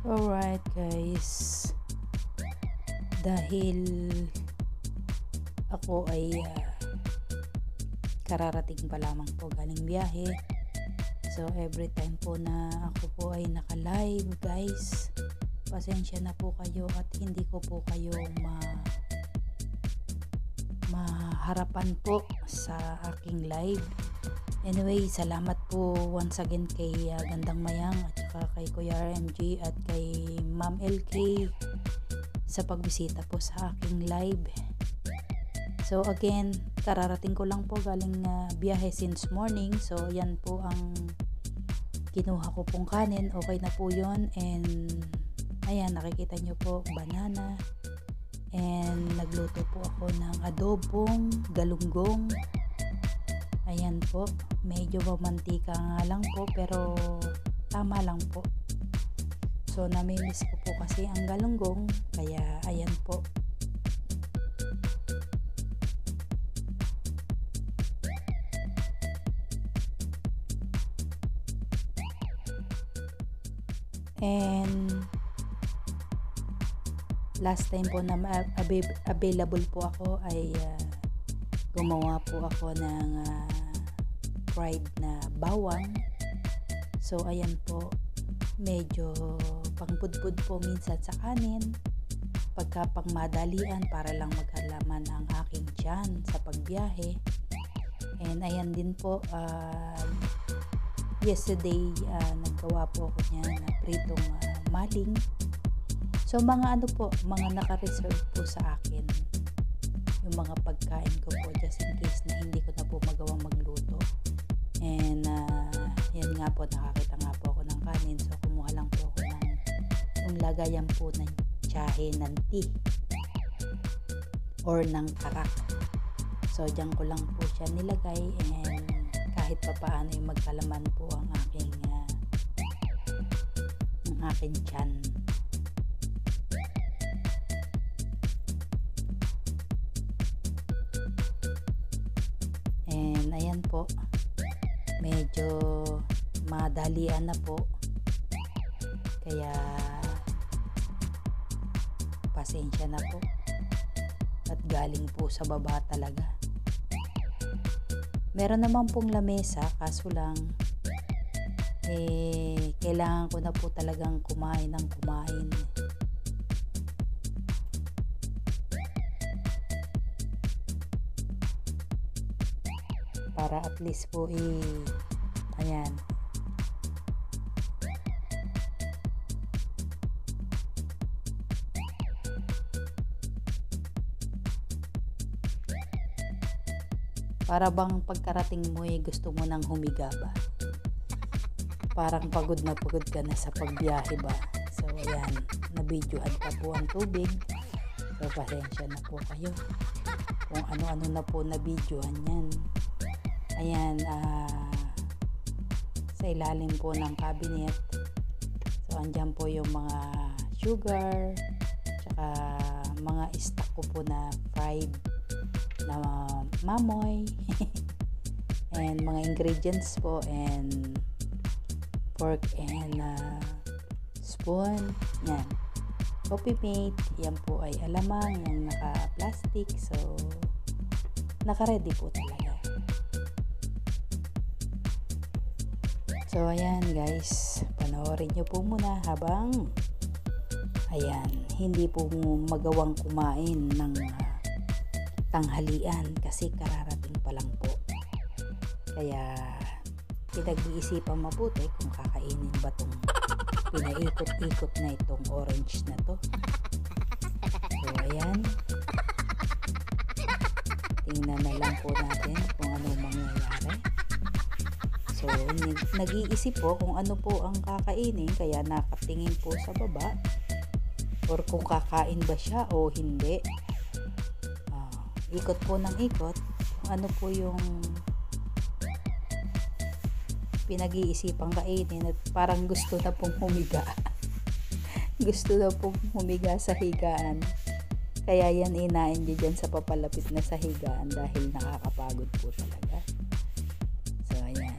Alright guys, dahil ako ay kararating pa lamang po galing biyahe, so every time po na ako po ay naka-live guys, pasensya na po kayo at hindi ko po kayo maharapan po sa aking live. Anyway, salamat po once again kay Gandang Mayang at saka kay Kuya RMG at kay Ma'am LK sa pagbisita po sa aking live. So again, kararating ko lang po galing biyahe since morning. So yan po ang kinuha ko pong kanin. Okay na po yun. And ayan, nakikita nyo po, banana. And nagluto po ako ng adobong galunggong. Ayan po, medyo mamantika nga lang po pero tama lang po. So namimiss ko po kasi ang galunggong, kaya ayan po. And last time po na available po ako ay gumawa po ako ng fried na bawang. So ayan po, medyo pangpudpud po minsan sa kanin, pagka pangmadalian para lang maghalaman ang aking tiyan sa pagbiyahe. And ayan din po, yesterday naggawa po ako niyan na pritong maling. So mga ano po, mga naka-reserve po sa akin yung mga pagkain ko po just in case na hindi ko na po magawang magluto. And yan nga po, nakakita nga po ako ng kanin, so kumuha lang po ako ng yung lagayan po ng tsahe ng tea or ng tarak. So dyan ko lang po siya nilagay, and kahit pa paano yung magkalaman po ang aking tiyan. And ayan po, medyo madalian na po, kaya pasensya na po at galing po sa baba talaga. Meron naman pong lamesa, kaso lang kailangan ko na po talagang kumain ng kumain. Para at least po ayan, para bang pagkarating mo gusto mo nang humiga ba? Parang pagod ka na sa pagbiyahe ba? So ayan, nabidyohan pa po ang tubig. So pasensya na po kayo kung ano-ano na po nabidyohan yan. Ayan, sa ilalim po ng cabinet, so andyan po yung mga sugar, tsaka mga stock ko po na fried na mamoy and mga ingredients po, and pork and spoon, yan, coffee mate, yan po ay alamang yung naka-plastic, so naka-ready po talaga. So ayan guys, panoorin nyo po muna habang ayan, hindi po magawang kumain ng tanghalian kasi kararating pa lang po. Kaya pinag-iisipan mabuti kung kakainin ba itong pinaikot-ikot na itong orange na to. So ayan, tingnan na lang po natin kung ano mangyayari. So nag-iisip po kung ano po ang kakainin, kaya nakatingin po sa baba or kung kakain ba siya o hindi. Ikot po ng ikot kung ano po yung pinag-iisipang kainin, at parang gusto na pong humiga. Gusto na pong humiga sa higaan. Kaya yan inain nyo dyan sa papalapit na sa higaan dahil nakakapagod po talaga. So ayan.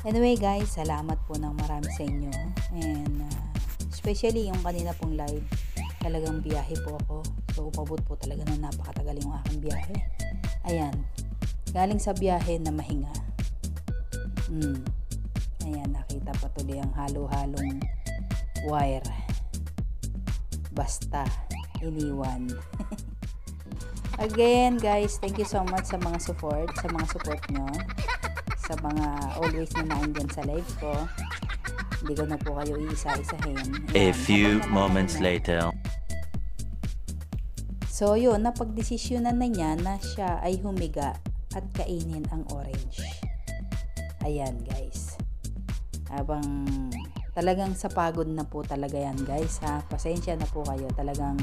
Anyway guys, salamat po ng marami sa inyo. And especially yung kanina pong live, talagang biyahe po ako. So umabot po talaga ng napakatagal yung aking biyahe. Ayan, galing sa biyahe na mahinga. Ayan, nakita pa tuloy ang halo-halong wire. Basta iniwan. Again guys, thank you so much sa mga support nyo, sa mga always na naandyan sa live ko. Hindi ko na po kayo iisa-isahin. A few moments later. So yun, napagdesisyonan na niya na siya ay humiga at kainin ang orange. Ayan guys. Habang talagang sa pagod na po talaga yan guys ha. Pasensya na po kayo. Talagang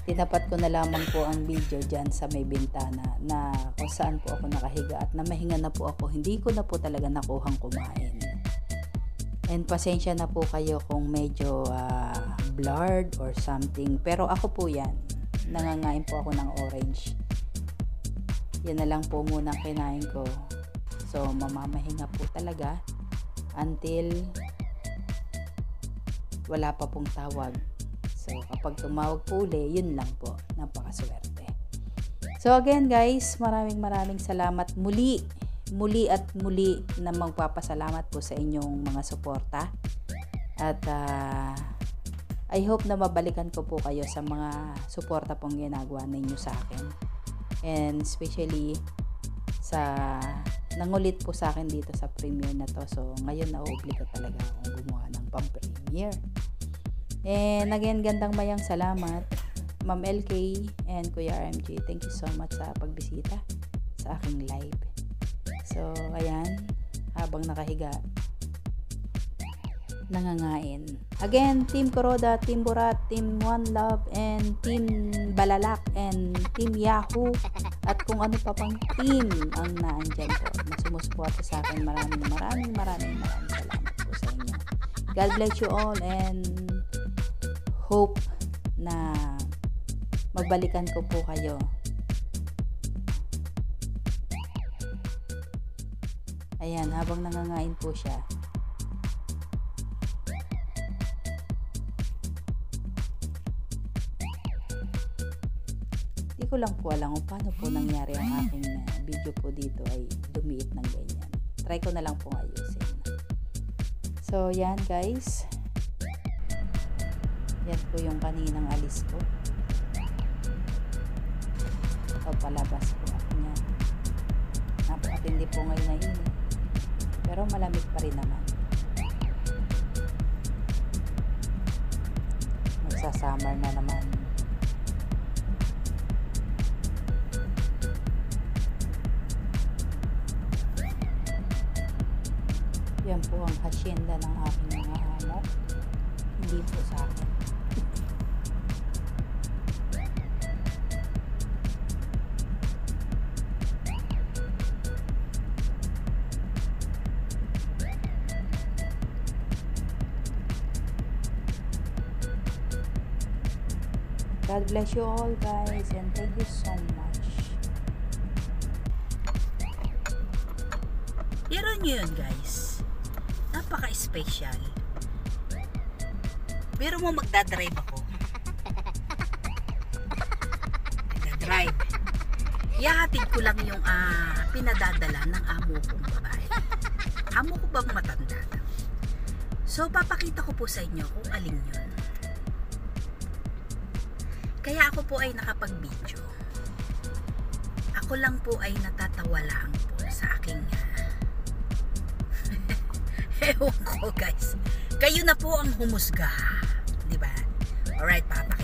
tinapat ko na lamang po ang video dyan sa may bintana na kung saan po ako nakahiga at namahinga na po ako. Hindi ko na po talaga nakuhang kumain. And pasensya na po kayo kung medyo blurred or something. Pero ako po yan. Nangangain po ako ng orange. Yan na lang po muna kinain ko. So mamamahinga po talaga until wala pa pong tawag. So, kapag tumawag po uli, yun lang po. Napakaswerte. So, again guys, maraming salamat muli at muli na magpapasalamat po sa inyong mga suporta. At I hope na mabalikan ko po kayo sa mga suporta pong ginagawa ninyo sa akin. And especially sa nangulit po sa akin dito sa premiere na to. So, ngayon na-obliga talaga akong gumawa ng pang-premiere. And again, gandang mayang salamat Ma'am LK and Kuya RMG. Thank you so much sa pagbisita sa aking live. So, ayan, habang nakahiga, nangangain. Again, Team Kuroda, Team Burat, Team One Love, and Team Balalak, and Team Yahoo, at kung ano pa pang team ang naandyan po na sumusuporta sa akin. Maraming salamat po sa inyo. God bless you all and hope na magbalikan ko po kayo. Ayan, habang nangangain po siya. Hindi ko lang po alam kung paano po nangyari ang aking video po dito ay lumiit ng ganyan. Try ko na lang po ayusin. So, yan guys. Yan po yung kaninang alis ko. Palabas po ako niya. Napakatindi po ngayon na init. Pero malamig pa rin naman. Magsa-summer na naman. Yan po ang hacienda ng aking mga amo. Hindi po sa akin. God bless you all guys and thank you so much. Pero nyo yun guys, napaka-special. Pero mo magdadrive ako. Magdadrive. Ihahatid ko lang yung pinadadala ng amo kong babae. Amo ko bang matanda? So papakita ko po sa inyo kung alin yun. Kaya ako po ay nakapag-video. Ako lang po ay natatawa lang po sa aking ewan ko guys. Kayo na po ang humusga. Diba? Alright, papakita.